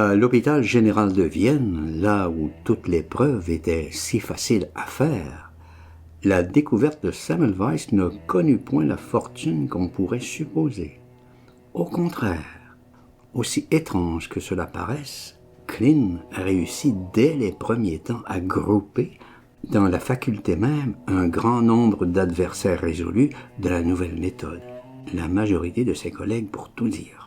À l'hôpital général de Vienne, là où toutes les preuves étaient si faciles à faire, la découverte de Semmelweis ne connut point la fortune qu'on pourrait supposer. Au contraire, aussi étrange que cela paraisse, Klein réussit dès les premiers temps à grouper dans la faculté même un grand nombre d'adversaires résolus de la nouvelle méthode. La majorité de ses collègues, pour tout dire.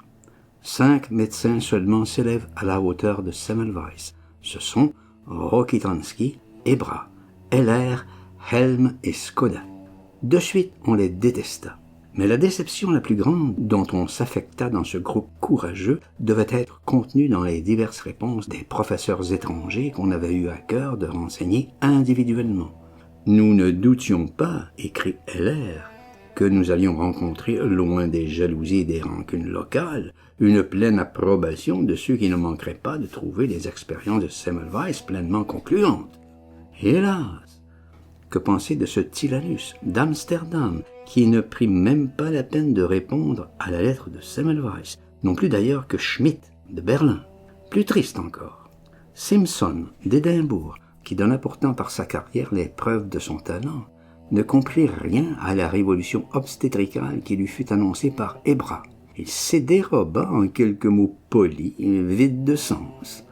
5 médecins seulement s'élèvent à la hauteur de Semmelweis. Ce sont Rokitansky, Ebra, Heller, Helm et Skoda. De suite, on les détesta. Mais la déception la plus grande dont on s'affecta dans ce groupe courageux devait être contenue dans les diverses réponses des professeurs étrangers qu'on avait eu à cœur de renseigner individuellement. Nous ne doutions pas, écrit Heller, que nous allions rencontrer, loin des jalousies et des rancunes locales, une pleine approbation de ceux qui ne manqueraient pas de trouver les expériences de Semmelweis pleinement concluantes. Hélas! Que penser de ce Tilanus d'Amsterdam, qui ne prit même pas la peine de répondre à la lettre de Semmelweis, non plus d'ailleurs que Schmidt de Berlin. Plus triste encore, Simpson d'Édimbourg, qui donna pourtant par sa carrière les preuves de son talent, ne comprit rien à la révolution obstétricale qui lui fut annoncée par Ebra. Il s'y déroba en quelques mots polis et vides de sens,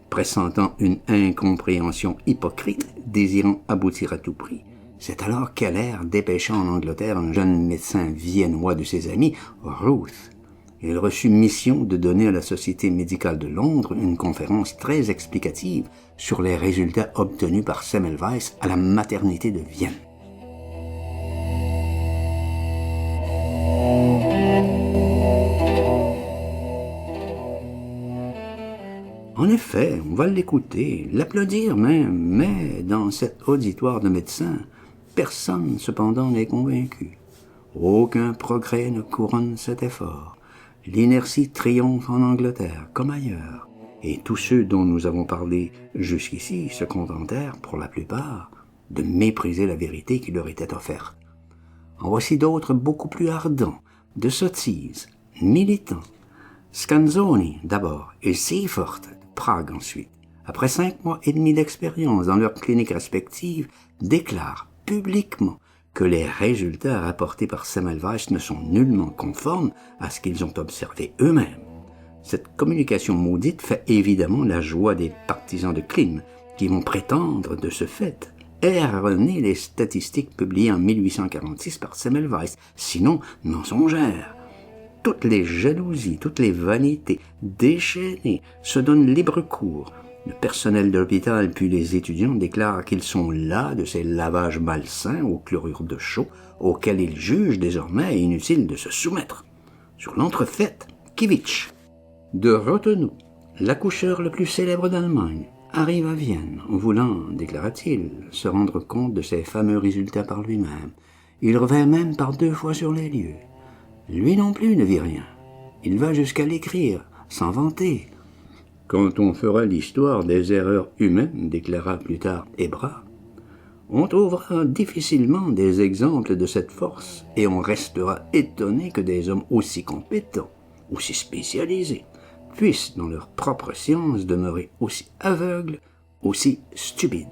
pressentant une incompréhension hypocrite, désirant aboutir à tout prix. C'est alors qu'Heller dépêcha en Angleterre un jeune médecin viennois de ses amis, Ruth. Il reçut mission de donner à la Société médicale de Londres une conférence très explicative sur les résultats obtenus par Semmelweis à la maternité de Vienne. En effet, on va l'écouter, l'applaudir même, mais dans cet auditoire de médecins, personne cependant n'est convaincu. Aucun progrès ne couronne cet effort. L'inertie triomphe en Angleterre comme ailleurs, et tous ceux dont nous avons parlé jusqu'ici se contentèrent, pour la plupart, de mépriser la vérité qui leur était offerte. En voici d'autres beaucoup plus ardents, de sottises, militants. Scanzoni d'abord, et Seifert, Prague ensuite, après 5 mois et demi d'expérience dans leurs cliniques respectives, déclarent publiquement que les résultats rapportés par Semmelweis ne sont nullement conformes à ce qu'ils ont observé eux-mêmes. Cette communication maudite fait évidemment la joie des partisans de Klein, qui vont prétendre de ce fait erroner les statistiques publiées en 1846 par Semmelweis, sinon mensongères. Toutes les jalousies, toutes les vanités déchaînées se donnent libre cours. Le personnel de l'hôpital puis les étudiants déclarent qu'ils sont las de ces lavages malsains au chlorure de chaux auxquels ils jugent désormais inutile de se soumettre. Sur l'entrefaite, Kiewicz de Rothenow, l'accoucheur le plus célèbre d'Allemagne, arrive à Vienne, voulant, déclara-t-il, se rendre compte de ses fameux résultats par lui-même. Il revint même par 2 fois sur les lieux. Lui non plus ne vit rien. Il va jusqu'à l'écrire, s'en vanter. Quand on fera l'histoire des erreurs humaines, déclara plus tard Ebra, on trouvera difficilement des exemples de cette force et on restera étonné que des hommes aussi compétents, aussi spécialisés, puissent dans leur propre science demeurer aussi aveugles, aussi stupides.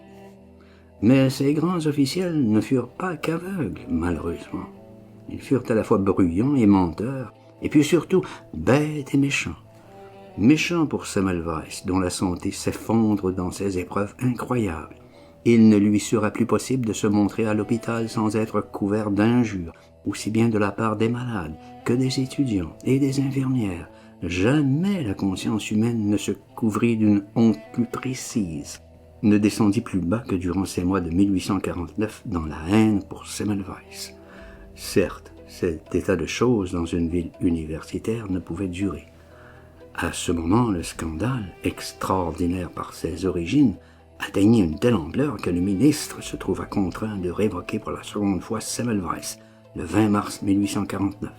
Mais ces grands officiels ne furent pas qu'aveugles, malheureusement. Ils furent à la fois bruyants et menteurs, et puis surtout bêtes et méchants. Méchants pour Semmelweis, dont la santé s'effondre dans ces épreuves incroyables. Il ne lui sera plus possible de se montrer à l'hôpital sans être couvert d'injures, aussi bien de la part des malades que des étudiants et des infirmières. Jamais la conscience humaine ne se couvrit d'une honte plus précise, ne descendit plus bas que durant ces mois de 1849 dans la haine pour Semmelweis. Certes, cet état de choses dans une ville universitaire ne pouvait durer. À ce moment, le scandale, extraordinaire par ses origines, atteignit une telle ampleur que le ministre se trouva contraint de révoquer pour la seconde fois Semmelweis, le 20 mars 1849.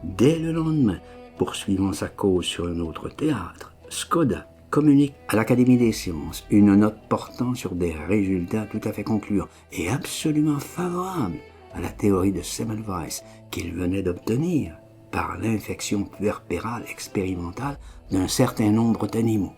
Dès le lendemain, poursuivant sa cause sur un autre théâtre, Skoda communique à l'Académie des sciences une note portant sur des résultats tout à fait concluants et absolument favorables à la théorie de Semmelweis qu'il venait d'obtenir par l'infection puerpérale expérimentale d'un certain nombre d'animaux.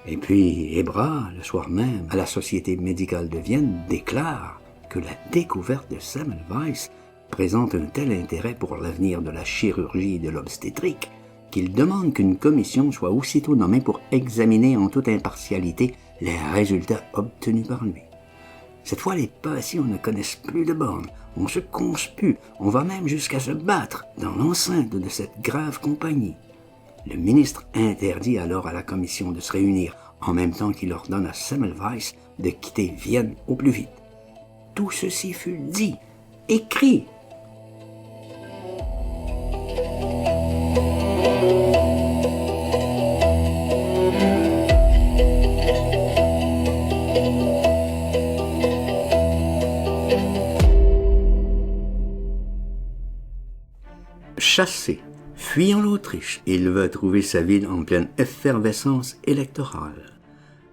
Et puis Ebra, le soir même, à la Société médicale de Vienne, déclare que la découverte de Semmelweis présente un tel intérêt pour l'avenir de la chirurgie et de l'obstétrique qu'il demande qu'une commission soit aussitôt nommée pour examiner en toute impartialité les résultats obtenus par lui. Cette fois, les passions ne connaissent plus de bornes. On se conspue, on va même jusqu'à se battre dans l'enceinte de cette grave compagnie. Le ministre interdit alors à la commission de se réunir, en même temps qu'il ordonne à Semmelweis de quitter Vienne au plus vite. Tout ceci fut dit, écrit. Chassé, fuyant l'Autriche, il va trouver sa ville en pleine effervescence électorale.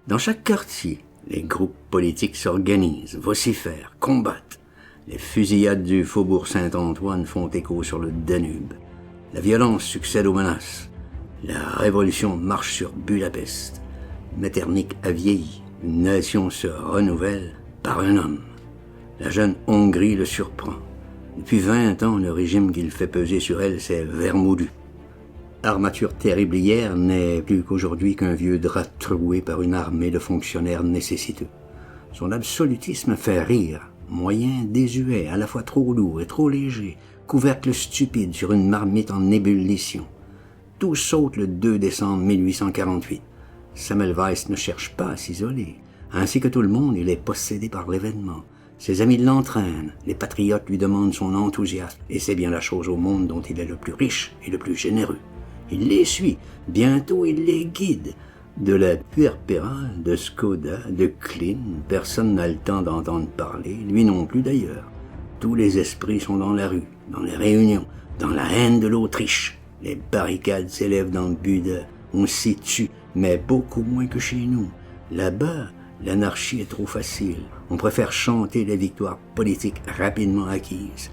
Dans chaque quartier, les groupes politiques s'organisent, vocifèrent, combattent. Les fusillades du faubourg Saint-Antoine font écho sur le Danube. La violence succède aux menaces. La révolution marche sur Budapest. Metternich a vieilli. Une nation se renouvelle par un homme. La jeune Hongrie le surprend. Depuis 20 ans, le régime qu'il fait peser sur elle s'est vermoulu. Armature terrible hier n'est plus qu'aujourd'hui qu'un vieux drap troué par une armée de fonctionnaires nécessiteux. Son absolutisme fait rire, moyen désuet, à la fois trop lourd et trop léger, couvercle stupide sur une marmite en ébullition. Tout saute le 2 décembre 1848. Semmelweis ne cherche pas à s'isoler. Ainsi que tout le monde, il est possédé par l'événement. Ses amis l'entraînent, les patriotes lui demandent son enthousiasme, et c'est bien la chose au monde dont il est le plus riche et le plus généreux. Il les suit, bientôt il les guide. De la puerpérale, de Skoda, de Klein, personne n'a le temps d'entendre parler, lui non plus d'ailleurs. Tous les esprits sont dans la rue, dans les réunions, dans la haine de l'Autriche. Les barricades s'élèvent dans le Buda, on s'y tue, mais beaucoup moins que chez nous. Là-bas, l'anarchie est trop facile. On préfère chanter les victoires politiques rapidement acquises.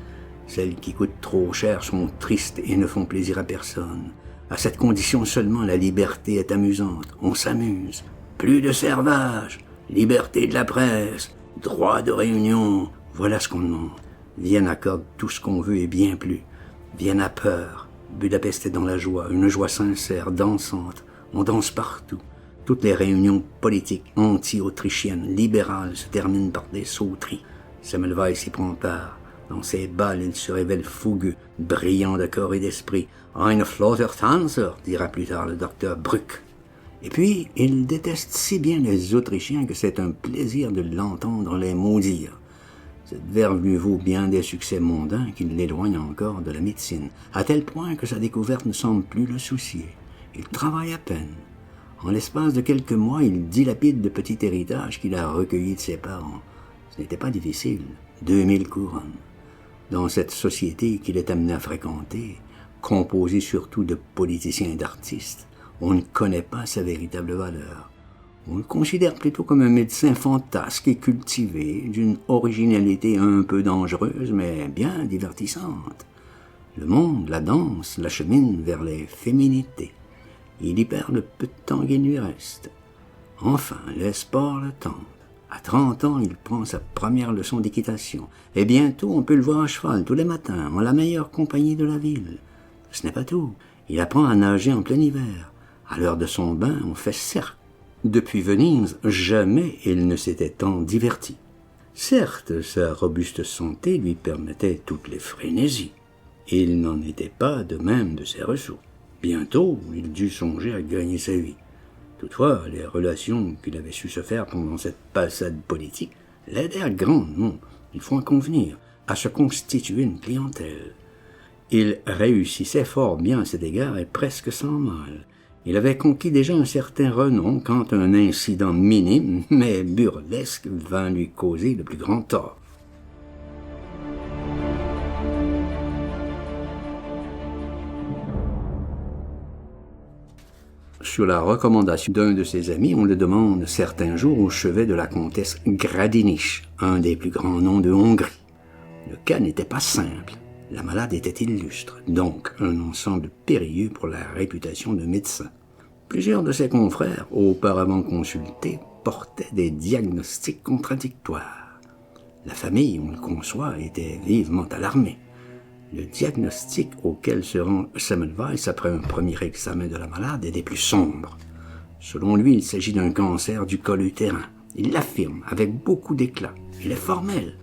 Celles qui coûtent trop cher sont tristes et ne font plaisir à personne. À cette condition seulement, la liberté est amusante. On s'amuse. Plus de servage, liberté de la presse, droit de réunion. Voilà ce qu'on demande. Vienne accorde tout ce qu'on veut et bien plus. Vienne a peur. Budapest est dans la joie, une joie sincère, dansante. On danse partout. Toutes les réunions politiques anti-autrichiennes, libérales, se terminent par des sauteries. Semmelweis y prend part. Dans ses bals, il se révèle fougueux, brillant de corps et d'esprit. « Ein flotter Tanzer » dira plus tard le docteur Bruck. Et puis, il déteste si bien les Autrichiens que c'est un plaisir de l'entendre les maudire. Cette verve lui vaut bien des succès mondains qui l'éloignent encore de la médecine, à tel point que sa découverte ne semble plus le soucier. Il travaille à peine. En l'espace de quelques mois, il dilapide le petit héritage qu'il a recueilli de ses parents. Ce n'était pas difficile, 2000 couronnes. Dans cette société qu'il est amené à fréquenter, composée surtout de politiciens et d'artistes, on ne connaît pas sa véritable valeur. On le considère plutôt comme un médecin fantasque et cultivé, d'une originalité un peu dangereuse, mais bien divertissante. Le monde, la danse, l'achemine vers les féminités. Il y perd le peu de temps qu'il lui reste. Enfin, les sports le tentent. À 30 ans, il prend sa première leçon d'équitation. Et bientôt, on peut le voir à cheval tous les matins, en la meilleure compagnie de la ville. Ce n'est pas tout. Il apprend à nager en plein hiver. À l'heure de son bain, on fait cercle. Depuis Venise, jamais il ne s'était tant diverti. Certes, sa robuste santé lui permettait toutes les frénésies. Il n'en était pas de même de ses ressources. Bientôt, il dut songer à gagner sa vie. Toutefois, les relations qu'il avait su se faire pendant cette passade politique l'aidèrent grandement, il faut en convenir, à se constituer une clientèle. Il réussissait fort bien à cet égard et presque sans mal. Il avait conquis déjà un certain renom quand un incident minime, mais burlesque, vint lui causer le plus grand tort. Sur la recommandation d'un de ses amis, on le demande certains jours au chevet de la comtesse Gradinich, un des plus grands noms de Hongrie. Le cas n'était pas simple. La malade était illustre, donc un ensemble périlleux pour la réputation de médecin. Plusieurs de ses confrères, auparavant consultés, portaient des diagnostics contradictoires. La famille, on le conçoit, était vivement alarmée. Le diagnostic auquel se rend Semmelweis après un premier examen de la malade est des plus sombres. Selon lui, il s'agit d'un cancer du col utérin. Il l'affirme avec beaucoup d'éclat. Il est formel.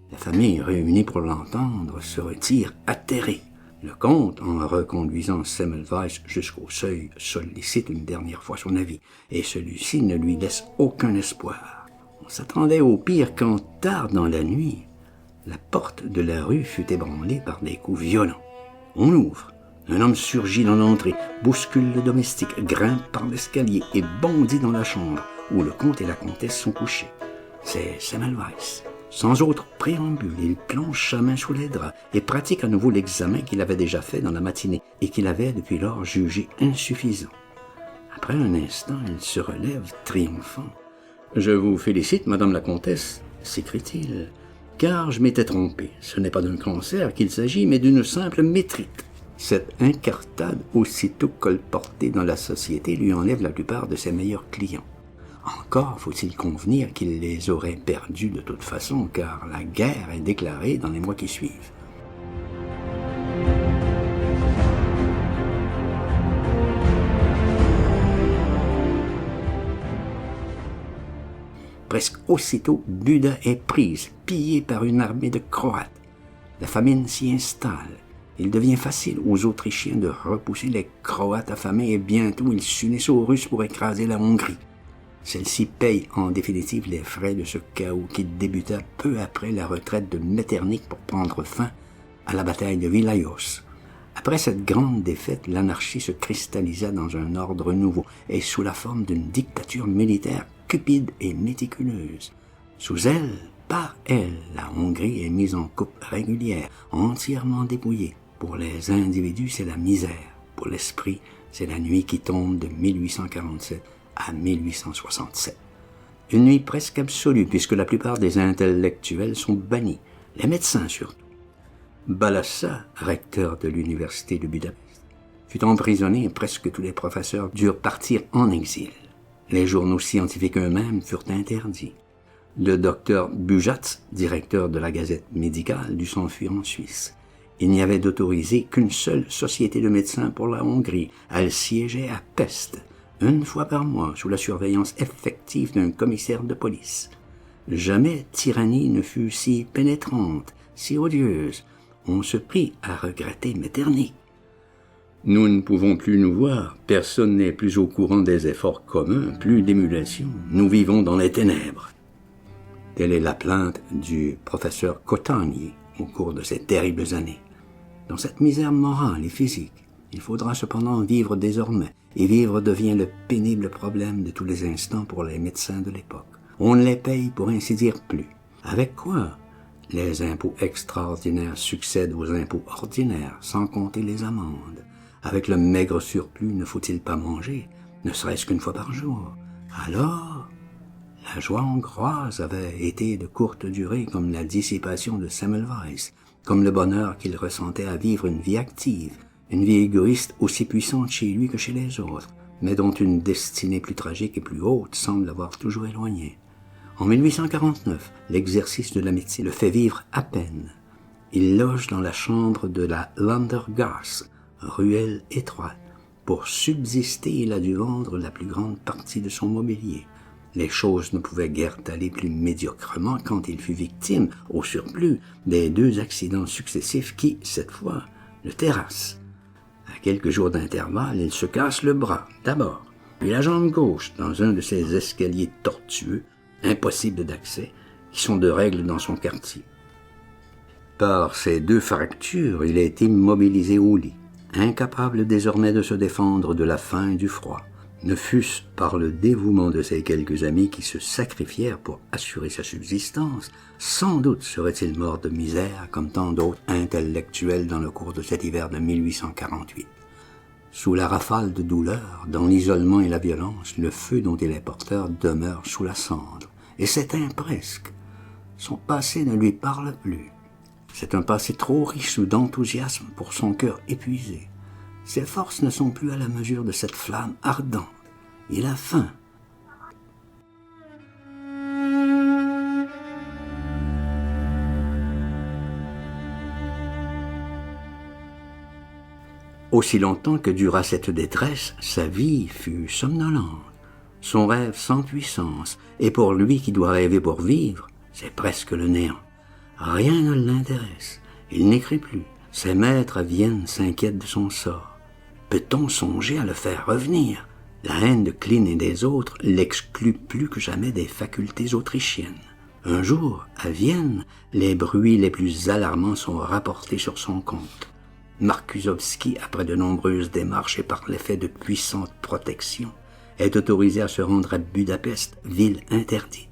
La famille réunie pour l'entendre se retire atterrée. Le comte, en reconduisant Semmelweis jusqu'au seuil, sollicite une dernière fois son avis, et celui-ci ne lui laisse aucun espoir. On s'attendait au pire quand, tard dans la nuit, la porte de la rue fut ébranlée par des coups violents. On ouvre. Un homme surgit dans l'entrée, bouscule le domestique, grimpe par l'escalier et bondit dans la chambre où le comte et la comtesse sont couchés. C'est Semmelweis. Sans autre préambule, il plonge sa main sous les draps et pratique à nouveau l'examen qu'il avait déjà fait dans la matinée et qu'il avait depuis lors jugé insuffisant. Après un instant, il se relève triomphant. « Je vous félicite, madame la comtesse, » s'écrie-t-il, « car je m'étais trompé. Ce n'est pas d'un cancer qu'il s'agit, mais d'une simple métrite. » Cette incartade, aussitôt colportée dans la société, lui enlève la plupart de ses meilleurs clients. Encore faut-il convenir qu'il les aurait perdus de toute façon, car la guerre est déclarée dans les mois qui suivent. Presque aussitôt, Buda est prise, pillée par une armée de Croates. La famine s'y installe. Il devient facile aux Autrichiens de repousser les Croates affamés et bientôt ils s'unissent aux Russes pour écraser la Hongrie. Celle-ci paye en définitive les frais de ce chaos qui débuta peu après la retraite de Metternich pour prendre fin à la bataille de Vilayos. Après cette grande défaite, l'anarchie se cristallisa dans un ordre nouveau et sous la forme d'une dictature militaire cupide et méticuleuse. Sous elle, par elle, la Hongrie est mise en coupe régulière, entièrement dépouillée. Pour les individus, c'est la misère. Pour l'esprit, c'est la nuit qui tombe de 1847 à 1867. Une nuit presque absolue, puisque la plupart des intellectuels sont bannis, les médecins surtout. Balassa, recteur de l'université de Budapest, fut emprisonné et presque tous les professeurs durent partir en exil. Les journaux scientifiques eux-mêmes furent interdits. Le docteur Bujat, directeur de la Gazette médicale, dut s'enfuir en Suisse. Il n'y avait d'autorisé qu'une seule société de médecins pour la Hongrie. Elle siégeait à Pest, une fois par mois, sous la surveillance effective d'un commissaire de police. Jamais tyrannie ne fut si pénétrante, si odieuse. On se prit à regretter Metternich. Nous ne pouvons plus nous voir, personne n'est plus au courant des efforts communs, plus d'émulation, nous vivons dans les ténèbres. Telle est la plainte du professeur Kotani au cours de ces terribles années. Dans cette misère morale et physique, il faudra cependant vivre désormais, et vivre devient le pénible problème de tous les instants pour les médecins de l'époque. On ne les paye pour ainsi dire plus. Avec quoi? Les impôts extraordinaires succèdent aux impôts ordinaires, sans compter les amendes. Avec le maigre surplus, ne faut-il pas manger, ne serait-ce qu'une fois par jour? Alors, la joie hongroise avait été de courte durée comme la dissipation de Semmelweis, comme le bonheur qu'il ressentait à vivre une vie active, une vie égoïste aussi puissante chez lui que chez les autres, mais dont une destinée plus tragique et plus haute semble l'avoir toujours éloigné. En 1849, l'exercice de la médecine le fait vivre à peine. Il loge dans la chambre de la Landergasse, ruelle étroite. Pour subsister, il a dû vendre la plus grande partie de son mobilier. Les choses ne pouvaient guère aller plus médiocrement quand il fut victime, au surplus, des 2 accidents successifs qui, cette fois, le terrassent. À quelques jours d'intervalle, il se casse le bras, d'abord, puis la jambe gauche dans un de ces escaliers tortueux, impossibles d'accès, qui sont de règle dans son quartier. Par ces 2 fractures, il a été immobilisé au lit, incapable désormais de se défendre de la faim et du froid. Ne fût-ce par le dévouement de ses quelques amis qui se sacrifièrent pour assurer sa subsistance, sans doute serait-il mort de misère comme tant d'autres intellectuels dans le cours de cet hiver de 1848. Sous la rafale de douleur, dans l'isolement et la violence, le feu dont il est porteur demeure sous la cendre, et s'éteint presque. Son passé ne lui parle plus. C'est un passé trop riche d'enthousiasme pour son cœur épuisé. Ses forces ne sont plus à la mesure de cette flamme ardente. Il a faim. Aussi longtemps que dura cette détresse, sa vie fut somnolente, son rêve sans puissance, et pour lui qui doit rêver pour vivre, c'est presque le néant. Rien ne l'intéresse, il n'écrit plus, ses maîtres à Vienne s'inquiètent de son sort. Peut-on songer à le faire revenir? La haine de Klein et des autres l'exclut plus que jamais des facultés autrichiennes. Un jour, à Vienne, les bruits les plus alarmants sont rapportés sur son compte. Markusowski, après de nombreuses démarches et par l'effet de puissantes protections, est autorisé à se rendre à Budapest, ville interdite.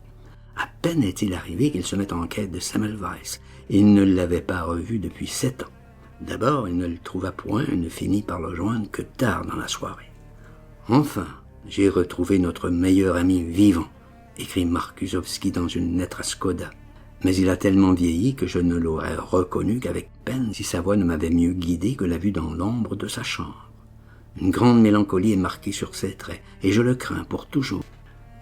À peine est-il arrivé qu'il se met en quête de Semmelweis. Il ne l'avait pas revu depuis 7 ans. D'abord, il ne le trouva point et ne finit par le joindre que tard dans la soirée. « Enfin, j'ai retrouvé notre meilleur ami vivant », écrit Markusowski dans une lettre à Skoda. Mais il a tellement vieilli que je ne l'aurais reconnu qu'avec peine si sa voix ne m'avait mieux guidé que la vue dans l'ombre de sa chambre. Une grande mélancolie est marquée sur ses traits, et je le crains pour toujours.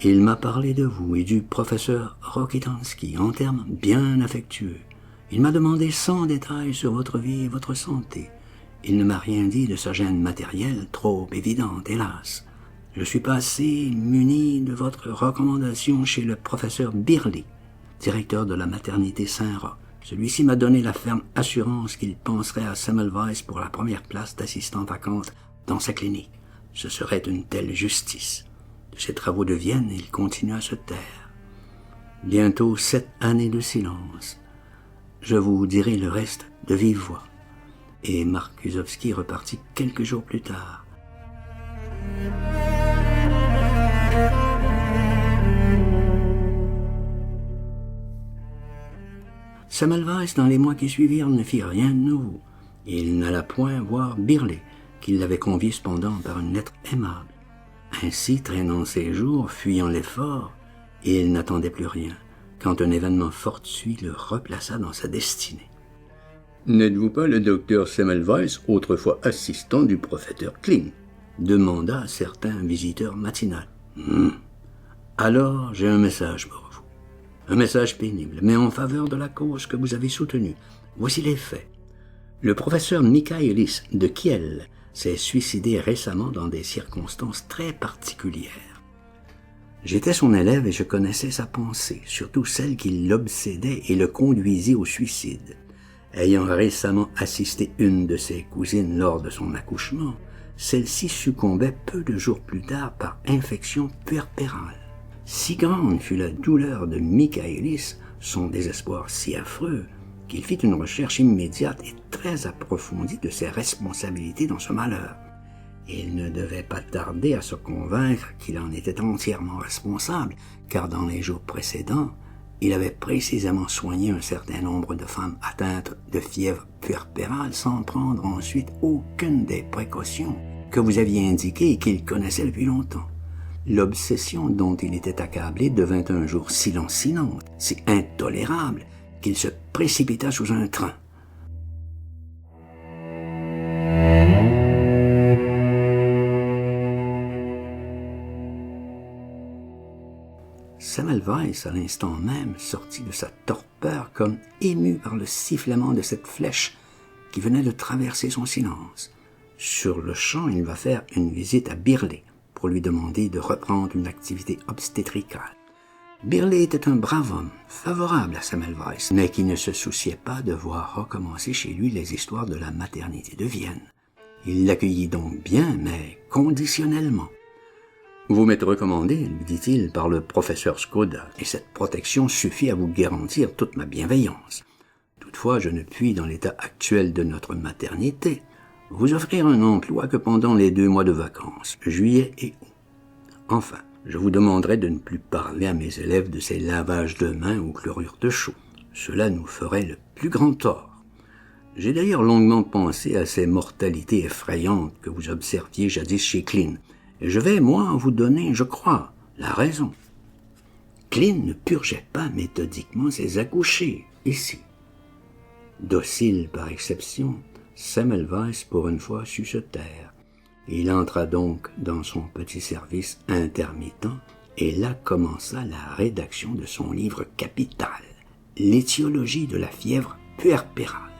Il m'a parlé de vous et du professeur Rokitansky en termes bien affectueux. Il m'a demandé 100 détails sur votre vie et votre santé. Il ne m'a rien dit de sa gêne matérielle, trop évidente, hélas. Je suis passé muni de votre recommandation chez le professeur Birli, directeur de la maternité Saint-Roch. Celui-ci m'a donné la ferme assurance qu'il penserait à Semmelweis pour la première place d'assistant vacante dans sa clinique. Ce serait une telle justice. De ses travaux de Vienne, il continue à se taire. Bientôt 7 années de silence. Je vous dirai le reste de vive voix. Et Markusowski repartit quelques jours plus tard. Semmelweis, dans les mois qui suivirent, ne fit rien de nouveau. Il n'alla point voir Birli, qui l'avait convié cependant par une lettre aimable. Ainsi, traînant ses jours, fuyant l'effort, il n'attendait plus rien, quand un événement fortuit le replaça dans sa destinée. « N'êtes-vous pas le docteur Semmelweis, autrefois assistant du professeur Klein ?» demanda certain visiteur matinal. « Alors, j'ai un message pour vous. Un message pénible, mais en faveur de la cause que vous avez soutenue. Voici les faits. Le professeur Michaelis de Kiel s'est suicidé récemment dans des circonstances très particulières. J'étais son élève et je connaissais sa pensée, surtout celle qui l'obsédait et le conduisit au suicide. Ayant récemment assisté une de ses cousines lors de son accouchement, celle-ci succombait peu de jours plus tard par infection puerpérale. Si grande fut la douleur de Michaelis, son désespoir si affreux, qu'il fit une recherche immédiate et très approfondie de ses responsabilités dans ce malheur. Il ne devait pas tarder à se convaincre qu'il en était entièrement responsable, car dans les jours précédents, il avait précisément soigné un certain nombre de femmes atteintes de fièvre puerpérale sans prendre ensuite aucune des précautions que vous aviez indiquées et qu'il connaissait depuis longtemps. L'obsession dont il était accablé devint un jour si lancinante, si intolérable, qu'il se précipita sous un train. Semmelweis, à l'instant même, sortit de sa torpeur comme ému par le sifflement de cette flèche qui venait de traverser son silence. Sur le champ, il va faire une visite à Birli pour lui demander de reprendre une activité obstétricale. Birli était un brave homme, favorable à Semmelweis, mais qui ne se souciait pas de voir recommencer chez lui les histoires de la maternité de Vienne. Il l'accueillit donc bien, mais conditionnellement. « Vous m'êtes recommandé, lui dit-il, par le professeur Skoda, et cette protection suffit à vous garantir toute ma bienveillance. Toutefois, je ne puis, dans l'état actuel de notre maternité, vous offrir un emploi que pendant les 2 mois de vacances, juillet et août. Enfin, je vous demanderai de ne plus parler à mes élèves de ces lavages de mains ou chlorure de chaux. Cela nous ferait le plus grand tort. J'ai d'ailleurs longuement pensé à ces mortalités effrayantes que vous observiez jadis chez Klein, et je vais, moi, vous donner, je crois, la raison. Klein ne purgeait pas méthodiquement ses accouchés, ici. Docile par exception, Semmelweis, pour une fois, sut se taire. Il entra donc dans son petit service intermittent, et là commença la rédaction de son livre capital, l'étiologie de la fièvre puerpérale.